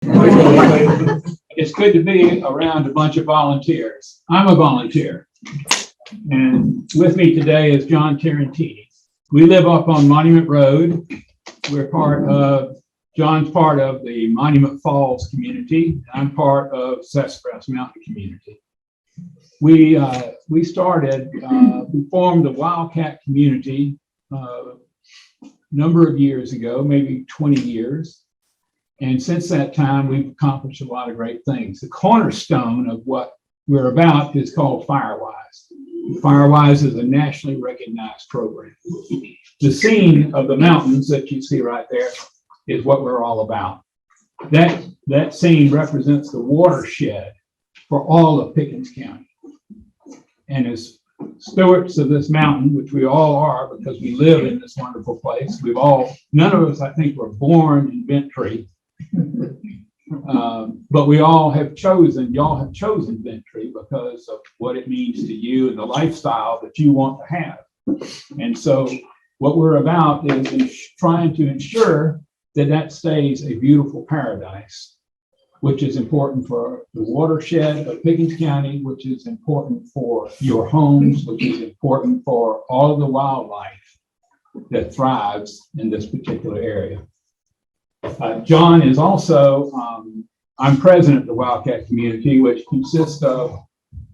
It's good to be around a bunch of volunteers. I'm a volunteer. And with me today is John Tarantini. We live up on Monument Road. John's part of the Monument Falls community. I'm part of Sassafras Mountain community. We formed the Wildcat community a number of years ago, maybe 20 years. And since that time, we've accomplished a lot of great things. The cornerstone of what we're about is called Firewise. Firewise is a nationally recognized program. The scene of the mountains that you see right there is what we're all about. That scene represents the watershed for all of Pickens County. And as stewards of this mountain, which we all are because we live in this wonderful place, none of us, I think, were born in Bent Tree. But y'all have chosen Bent Tree because of what it means to you and the lifestyle that you want to have. And so what we're about is trying to ensure that stays a beautiful paradise, which is important for the watershed of Pickens County, which is important for your homes, which is important for all of the wildlife that thrives in this particular area. John is also, I'm president of the Wildcat community, which consists of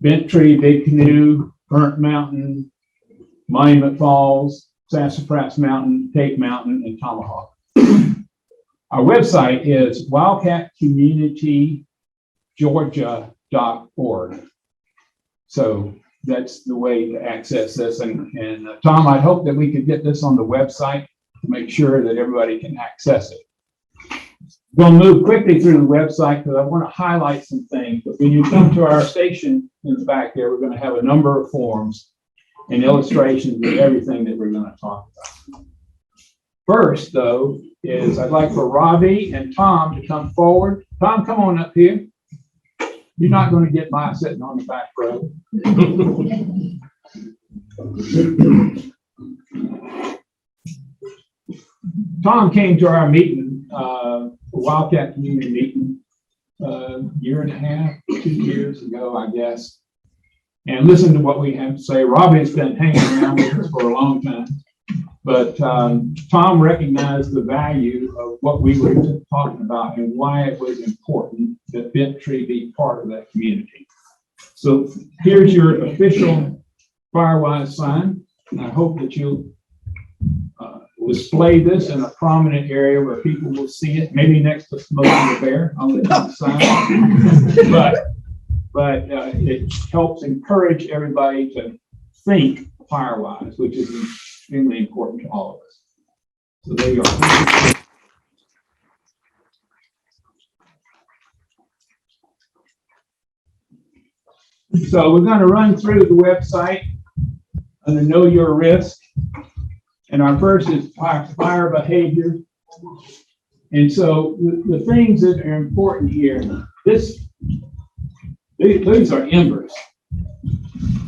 Bent Tree, Big Canoe, Burnt Mountain, Monument Falls, Sassafras Mountain, Tape Mountain, and Tomahawk. Our website is wildcatcommunitygeorgia.org. So that's the way to access this. And Tom, I hope that we could get this on the website to make sure that everybody can access it. We'll move quickly through the website because I want to highlight some things. But when you come to our station in the back there, we're going to have a number of forms and illustrations of everything that we're going to talk about. First, though, is I'd like for Robbie and Tom to come forward. Tom, come on up here. You're not going to get by sitting on the back row. Tom came to our meeting, Wildcat community meeting, year and a half, 2 years ago, I guess, and listened to what we have to say. Robbie's been hanging around with us for a long time. But Tom recognized the value of what we were talking about and why it was important that Bent Tree be part of that community. So here's your official Firewise sign. And I hope that you'll display this in a prominent area where people will see it, maybe next to Smoking the Bear on the sign. But it helps encourage everybody to think Firewise, which is extremely important to all of us. So there you are. So we're going to run through the website under Know Your Risk. And our first is fire behavior. And so the things that are important here, these are embers.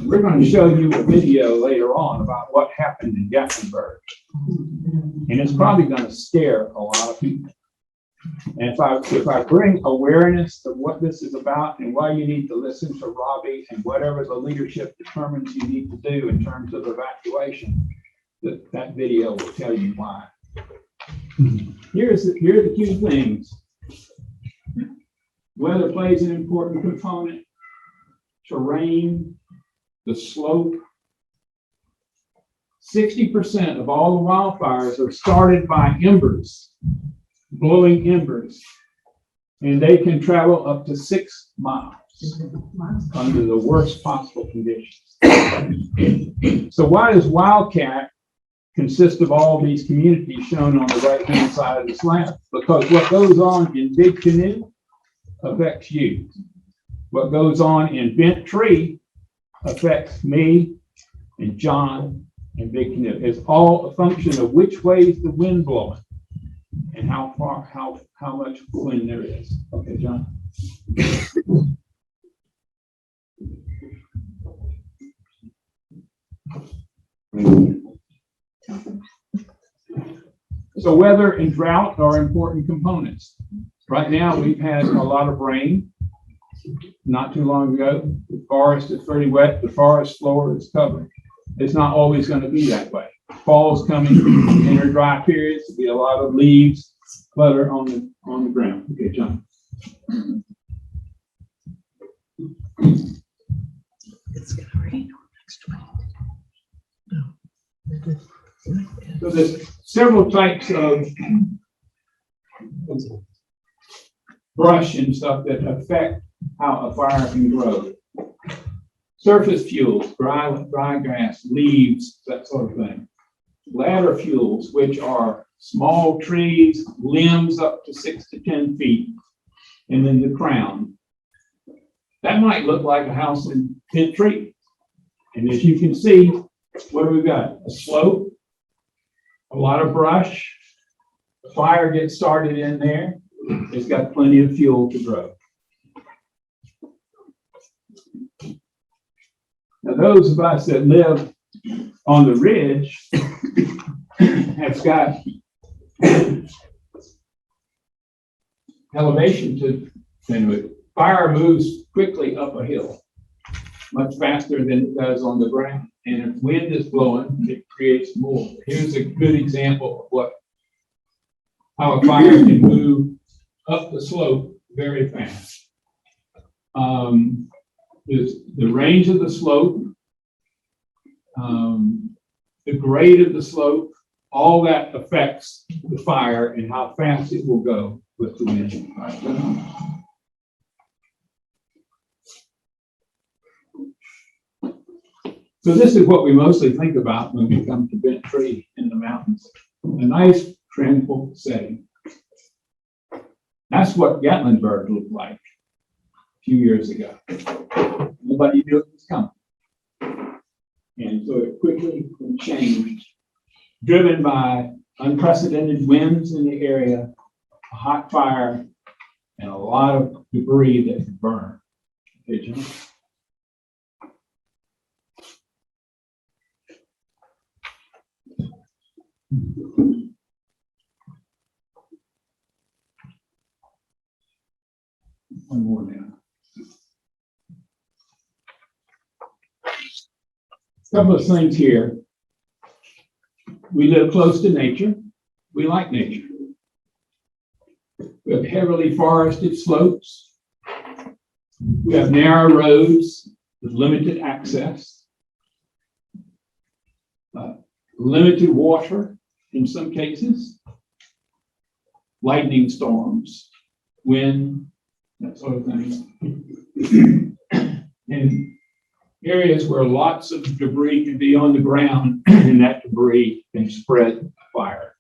We're going to show you a video later on about what happened in Gatlinburg. And it's probably going to scare a lot of people. And if I bring awareness to what this is about and why you need to listen to Robbie and whatever the leadership determines you need to do in terms of evacuation, that video will tell you why. Here are the key things. Weather plays an important component. Terrain, the slope. 60% of all the wildfires are started by embers, blowing embers, and they can travel up to 6 miles under the worst possible conditions. So why does Wildcat consist of all these communities shown on the right-hand side of the slide? Because what goes on in Big Canoe affects you. What goes on in Bent Tree affects me and John and Big Canoe. It's all a function of which way is the wind blowing and how much wind there is. Okay, John. So weather and drought are important components. Right now, we've had a lot of rain not too long ago. The forest is pretty wet. The forest floor is covered. It's not always going to be that way. Fall's coming, winter dry periods, there'll be a lot of leaves flutter on the ground. Okay, John. It's gonna rain next week. So there's several types of brush and stuff that affect how a fire can grow. Surface fuels, dry grass, leaves, that sort of thing. Ladder fuels, which are small trees, limbs up to 6 to 10 feet, and then the crown. That might look like a house in 10 trees. And as you can see, what do we got? A slope, a lot of brush. The fire gets started in there. It's got plenty of fuel to grow. Now, those of us that live on the ridge have got elevation to it. Fire moves quickly up a hill, much faster than it does on the ground. And if wind is blowing, it creates more. Here's a good example of how a fire can move up the slope very fast. Is the range of the slope, the grade of the slope, all that affects the fire and how fast it will go with the wind. So this is what we mostly think about when we come to bent tree in the mountains. A nice, tranquil setting. That's what Gatlinburg looked like a few years ago. Nobody knew it was coming. And so it quickly changed, driven by unprecedented winds in the area, a hot fire, and a lot of debris that could burn. Okay, John? One more now. A couple of things here. We live close to nature. We like nature. We have heavily forested slopes. We have narrow roads with limited access. Limited water in some cases. Lightning storms, wind, that sort of thing. And areas where lots of debris can be on the ground and that debris can spread fire.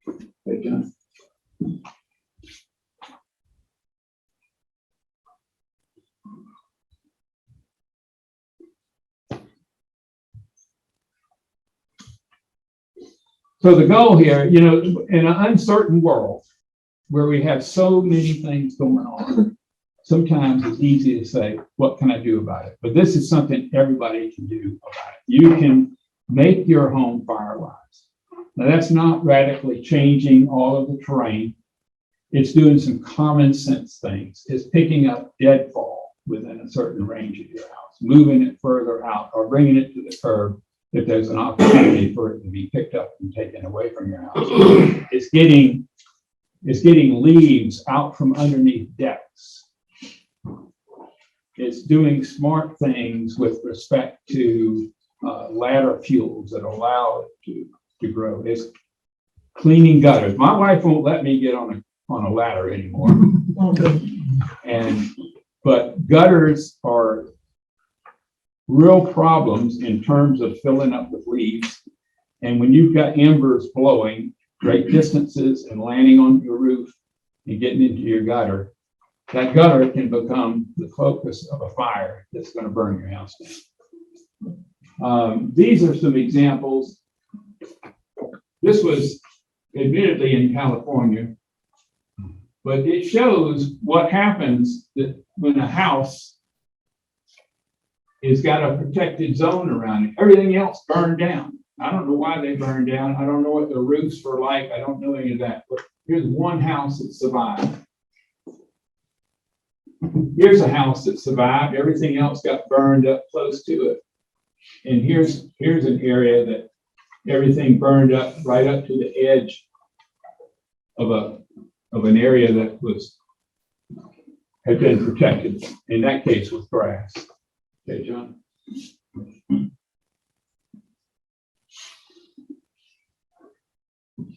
Okay, John? So the goal here, in an uncertain world where we have so many things going on, sometimes it's easy to say, what can I do about it? But this is something everybody can do about it. You can make your home Firewise. Now, that's not radically changing all of the terrain. It's doing some common sense things. It's picking up deadfall within a certain range of your house, moving it further out, or bringing it to the curb if there's an opportunity for it to be picked up and taken away from your house. It's getting leaves out from underneath decks. It's doing smart things with respect to ladder fuels that allow it to grow. It's cleaning gutters. My wife won't let me get on a ladder anymore. But gutters are real problems in terms of filling up with leaves. And when you've got embers blowing great distances and landing on your roof and getting into your gutter, that gutter can become the focus of a fire that's going to burn your house down. These are some examples. This was admittedly in California, but it shows what happens that when a house has got a protected zone around it, everything else burned down. I don't know why they burned down. I don't know what the roofs were like. I don't know any of that. But here's one house that survived. here's a house that survived. Everything else got burned up close to it. And here's an area that everything burned up right up to the edge of an area that had been protected. In that case, with grass. Okay, John.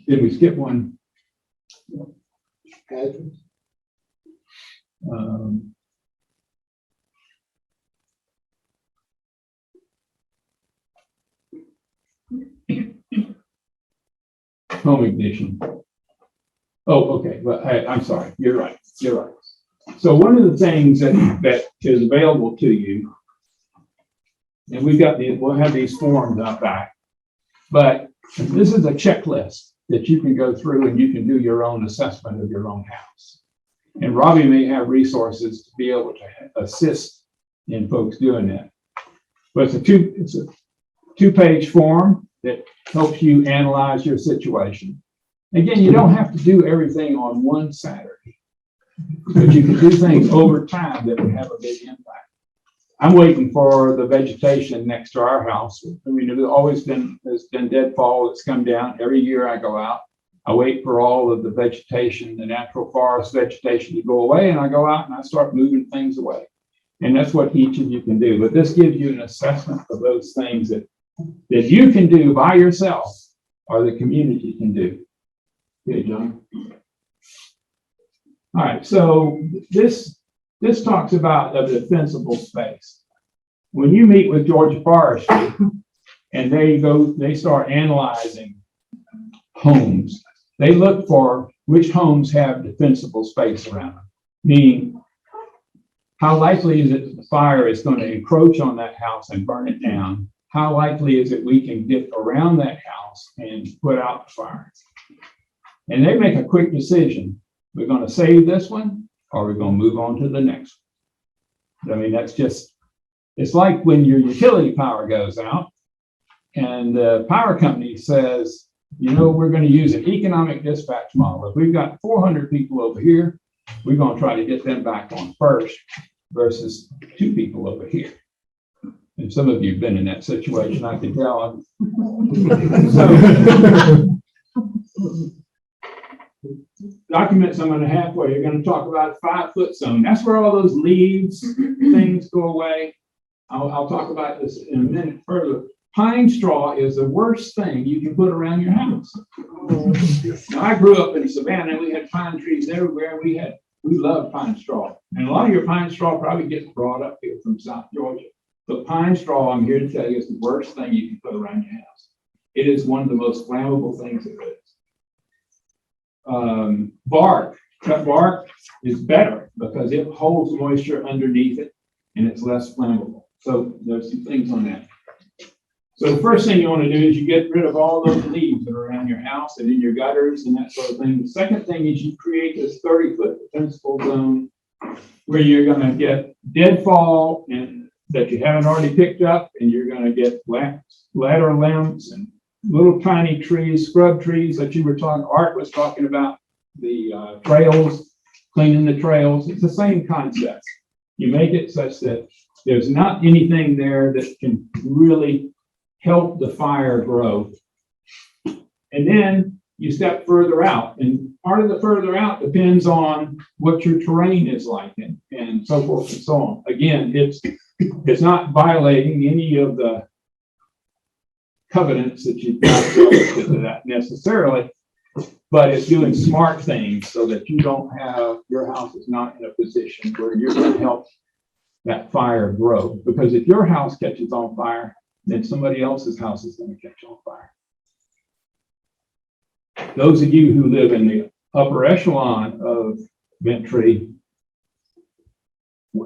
Did we skip one? Home ignition. Oh, okay. But I'm sorry. You're right. You're right. So one of the things that is available to you, and we'll have these forms out back, but this is a checklist that you can go through and you can do your own assessment of your own house. And Robbie may have resources to be able to assist in folks doing that. But it's a two-page form that helps you analyze your situation. Again, you don't have to do everything on one Saturday, but you can do things over time that would have a big impact. I'm waiting for the vegetation next to our house. I mean, there's been deadfall that's come down. Every year I go out, I wait for all of the vegetation, the natural forest vegetation to go away, and I go out and I start moving things away. And that's what each of you can do. But this gives you an assessment of those things that you can do by yourself or the community can do. Okay, John. All right, so this talks about a defensible space. When you meet with Georgia Forestry and they start analyzing homes, they look for which homes have defensible space around them, meaning how likely is it that the fire is going to encroach on that house and burn it down? How likely is it we can get around that house and put out the fire? And they make a quick decision. We're going to save this one, or we're going to move on to the next one. I mean, it's like when your utility power goes out and the power company says, we're going to use an economic dispatch model. If we've got 400 people over here, we're going to try to get them back on first versus 2 people over here. And some of you have been in that situation, I can tell. Documents I'm going to have for you are going to talk about a 5-foot zone. That's where all those leaves, things go away. I'll talk about this in a minute further. Pine straw is the worst thing you can put around your house. Now, I grew up in Savannah. We had pine trees everywhere. We loved pine straw. And a lot of your pine straw probably gets brought up here from South Georgia. But pine straw, I'm here to tell you, is the worst thing you can put around your house. It is one of the most flammable things there is. Cut bark is better because it holds moisture underneath it and it's less flammable. So there's some things on that. So the first thing you want to do is you get rid of all those leaves that are around your house and in your gutters and that sort of thing. The second thing is you create this 30-foot defensible zone where you're going to get deadfall and that you haven't already picked up, and you're going to get ladder limbs and little tiny trees, scrub trees that Art was talking about, the trails, cleaning the trails. It's the same concept. You make it such that there's not anything there that can really help the fire grow. And then you step further out, and part of the further out depends on what your terrain is like and so forth and so on. Again, it's not violating any of the covenants that you've got relative to that necessarily, but it's doing smart things so that your house is not in a position where you're going to help that fire grow. Because if your house catches on fire, then somebody else's house is going to catch on fire. Those of you who live in the upper echelon of Ventry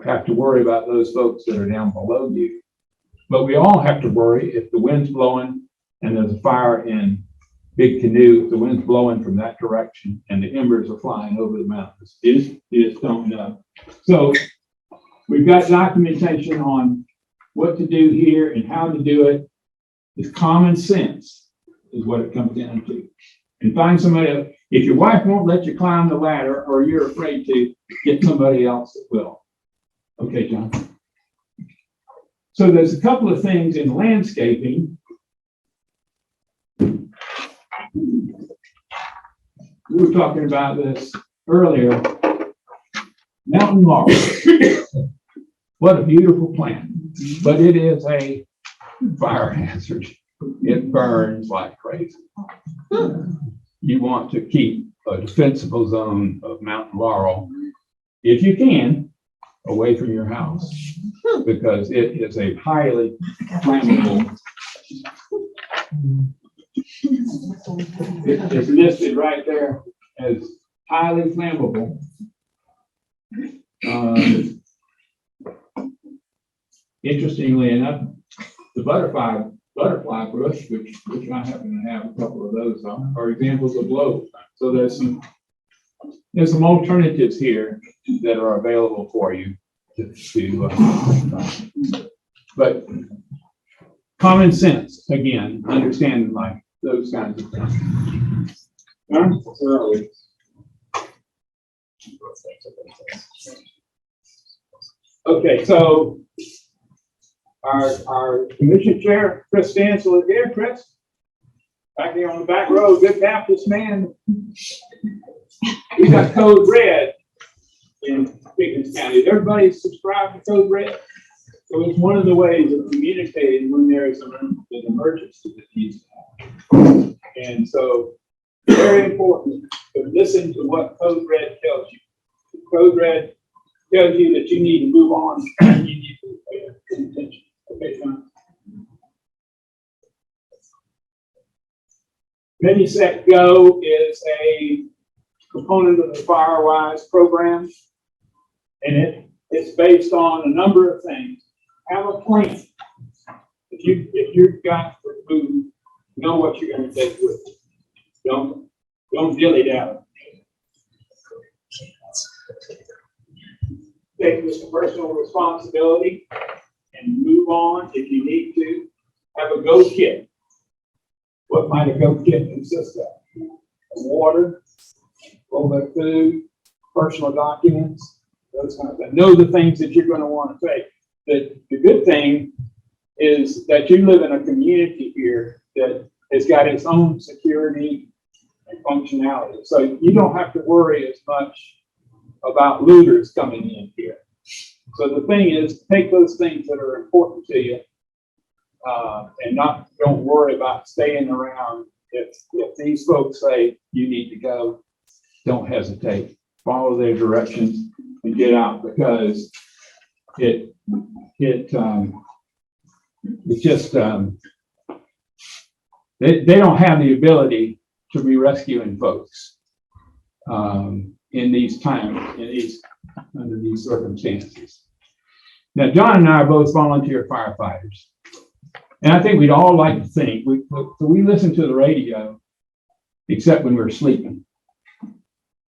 have to worry about those folks that are down below you. But we all have to worry if the wind's blowing and there's a fire in Big Canoe, if the wind's blowing from that direction and the embers are flying over the mountains. You just don't know. So we've got documentation on what to do here and how to do it. It's common sense is what it comes down to. And find somebody else. If your wife won't let you climb the ladder or you're afraid to, get somebody else that will. Okay, John. So there's a couple of things in landscaping. We were talking about this earlier. Mountain laurel. What a beautiful plant, but it is a fire hazard. It burns like crazy. You want to keep a defensible zone of mountain laurel, if you can, away from your house, because it is a highly flammable. It is listed right there as highly flammable. Interestingly enough, the butterfly bush, which I happen to have a couple of those on, are examples of low. So there's some alternatives here that are available for you but common sense, again, understanding like those kinds of things. Where are we? Okay, so our commission chair, Chris Stansel, is here. Chris, back here on the back row, good Baptist man. We got Code Red in Pickens County. Is everybody subscribed to Code Red? So it's one of the ways of communicating when there is an emergency that needs to happen. And so, very important to listen to what Code Red tells you. Code Red tells you that you need to move on. You need to pay attention. Okay, fine. MiniSec Go is a component of the Firewise program, and it's based on a number of things. Have a plan. If you've got to move, know what you're going to take with you. Don't dilly dally. Take this personal responsibility and move on if you need to. Have a go kit. What might a go kit consist of? Water, a little bit of food, personal documents, those kinds of things. Know the things that you're going to want to take. The good thing is that you live in a community here that has got its own security and functionality. So you don't have to worry as much about looters coming in here. So the thing is, take those things that are important to you and don't worry about staying around. If these folks say you need to go, don't hesitate. Follow their directions and get out, because it's just they don't have the ability to be rescuing folks in these times, under these circumstances. Now, John and I are both volunteer firefighters, and I think we'd all like to think we listen to the radio, except when we're sleeping.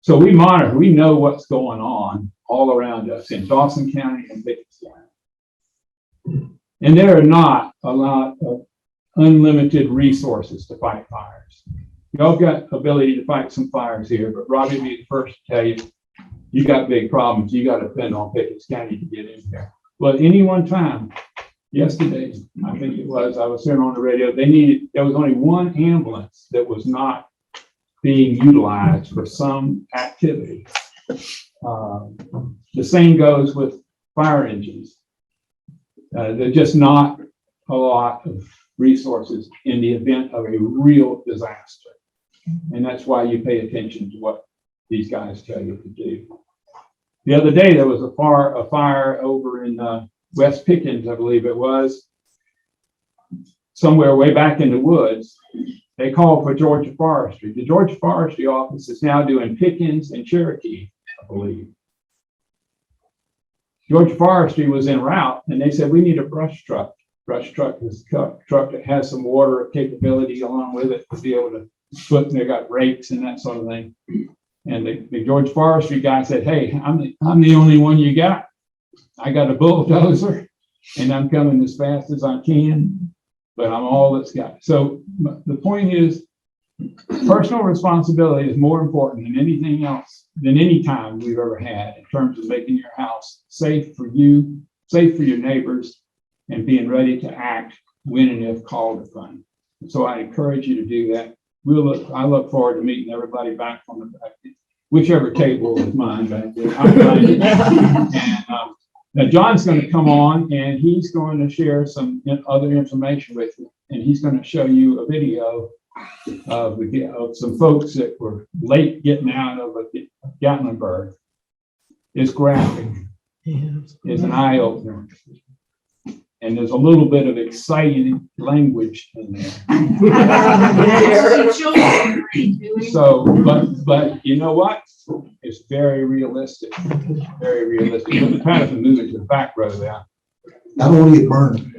So we monitor, we know what's going on all around us in Dawson County and Pickens County. And there are not a lot of unlimited resources to fight fires. Y'all got ability to fight some fires here, but Robbie will be the first to tell you, you got big problems. You got to depend on Pickens County to get in there. But any one time, yesterday, I think it was, I was hearing on the radio, there was only one ambulance that was not being utilized for some activity. The same goes with fire engines. They're just not a lot of resources in the event of a real disaster. And that's why you pay attention to what these guys tell you to do. The other day, there was a fire over in West Pickens, I believe it was, somewhere way back in the woods. They called for Georgia Forestry. The Georgia Forestry office is now doing Pickens and Cherokee, I believe. Georgia Forestry was en route, and they said, we need a brush truck. Brush truck is a truck that has some water capability along with it to be able to put, and they got rakes and that sort of thing. And the Georgia Forestry guy said, hey, I'm the only one you got. I got a bulldozer, and I'm coming as fast as I can, but I'm all that's got. So the point is, personal responsibility is more important than anything else than any time we've ever had in terms of making your house safe for you, safe for your neighbors, and being ready to act when and if called upon. So I encourage you to do that. I look forward to meeting everybody back on the back, whichever table is mine back there. Now John's going to come on and he's going to share some other information with you. And he's going to show you a video of some folks that were late getting out of Gatlinburg. It's graphic. It's an eye opener. And there's a little bit of exciting language in there. So, but you know what? It's very realistic. Very realistic. But the Patterson moving to the back row there. I don't want to get burned.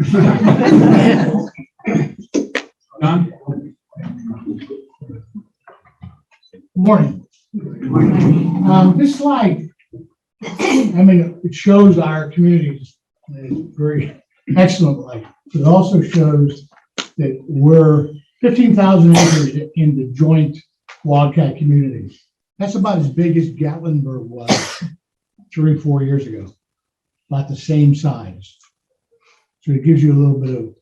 John? Morning. This slide, I mean, it shows our communities very excellently. It also shows that we're 15,000 acres in the joint Wildcat community. That's about as big as Gatlinburg was 3 or 4 years ago, about the same size. So it gives you a little bit of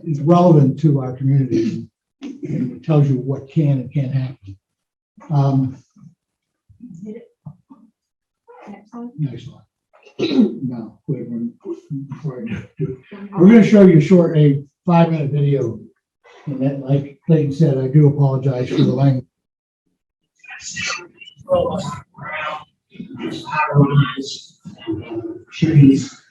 it's relevant to our community and it tells you what can and can't happen. Next slide. No, wait, before I do it. We're going to show you a 5-minute video. And that, like Clayton said, I do apologize for the language. Trees.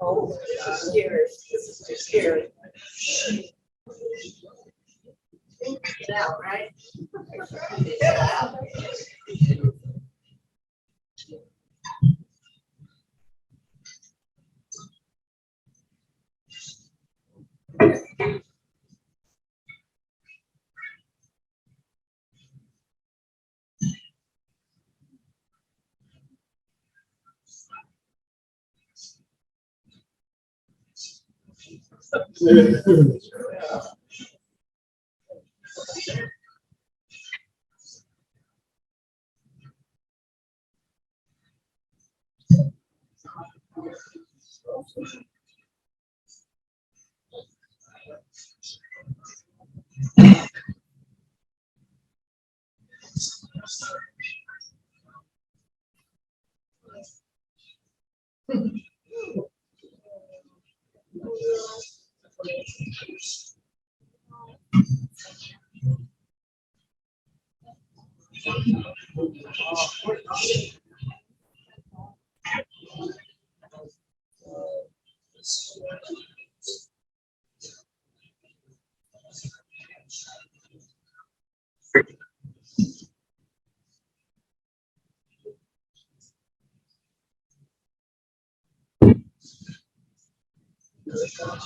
Oh, this is scary. This is too scary. Get out, right? Get out.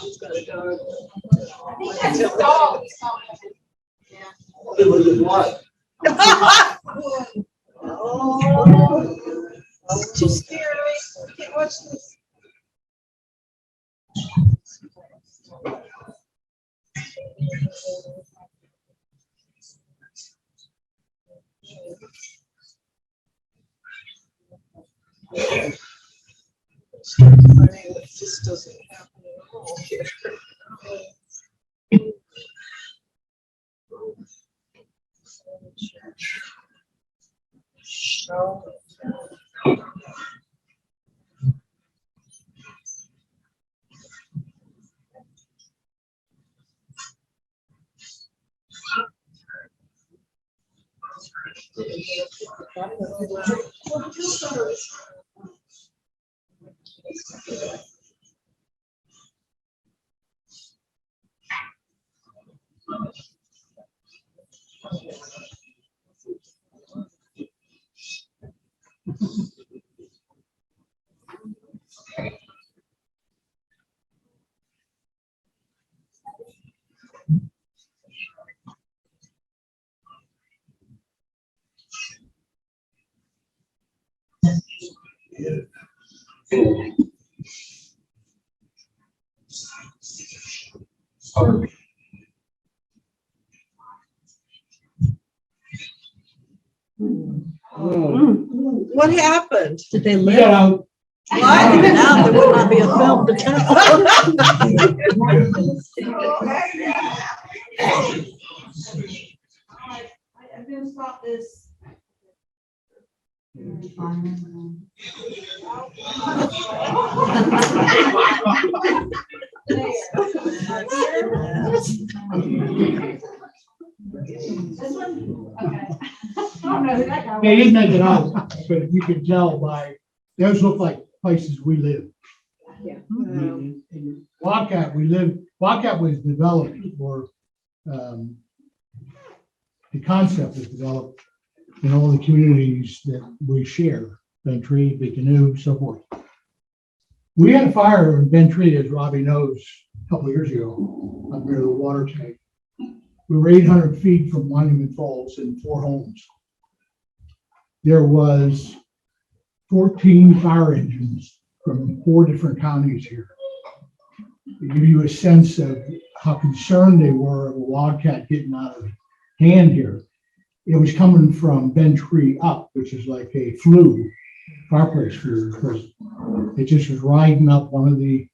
She's got a dog. I think that's his dog. It was his wife. Oh, too scary. I can't watch this. It just doesn't happen at all here. Show. What happened? Did they We live? got out, What? Now there would not be a film to tell. I'm gonna stop this. This one? Okay. I don't know who that guy was. they didn't make it out, but you could tell by, those look like places we live. In Blackout, Blackout was developed for, the concept was developed in all the communities that we share, Bentry, Big Canoe, so forth. We had a fire in Bentry, as Robbie knows, a couple of years ago, up near the water tank. We were 800 feet from Monument Falls in 4 homes. There was 14 fire engines from 4 different counties here. To give you a sense of how concerned they were of a wildcat getting out of hand here. It was coming from Bentry up, which is like a fireplace flue, because it just was riding up one of the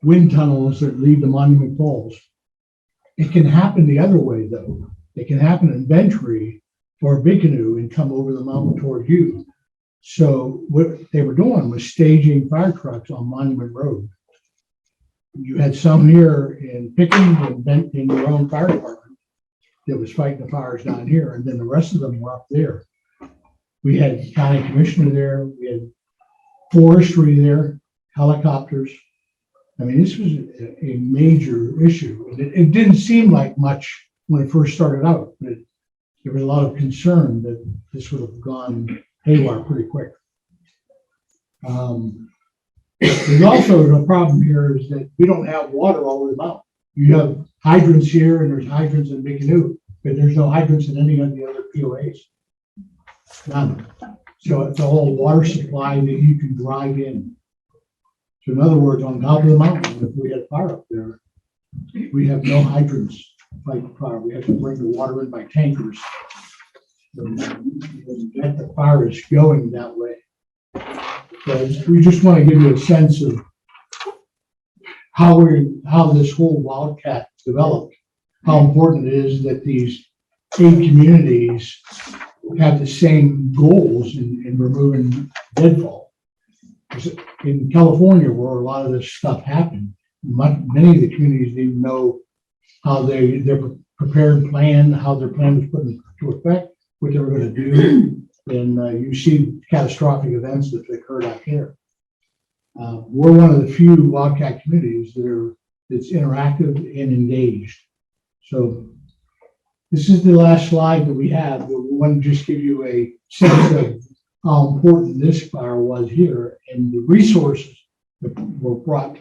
wind tunnels that lead to Monument Falls. It can happen the other way, though. It can happen in Bentry or Big Canoe and come over the mountain toward you. So what they were doing was staging fire trucks on Monument Road. You had some here in Pickens and Bent in your own fire department that was fighting the fires down here, and then the rest of them were up there. We had county commissioner there, we had forestry there, helicopters. I mean, this was a major issue. And it didn't seem like much when it first started out, but there was a lot of concern that this would have gone haywire pretty quick. There's also a problem here is that we don't have water all over the mountain. You have hydrants here and there's hydrants in Big Canoe, but there's no hydrants in any of the other POAs. None. So it's a whole water supply that you can drive in. So in other words, on top of the mountain, if we had fire up there, we have no hydrants to fight the fire. We have to bring the water in by tankers. So that the fire is going that way. So we just want to give you a sense of how this whole wildcat developed, how important it is that these 8 communities have the same goals in removing deadfall. In California, where a lot of this stuff happened, many of the communities didn't even know how their prepared plan, how their plan was put into effect, what they were going to do. And you see catastrophic events that occurred out here. We're one of the few wildcat communities that's interactive and engaged. So this is the last slide that we have. But we want to just give you a sense of how important this fire was here and the resources that were brought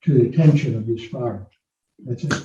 to the attention of this fire. That's it.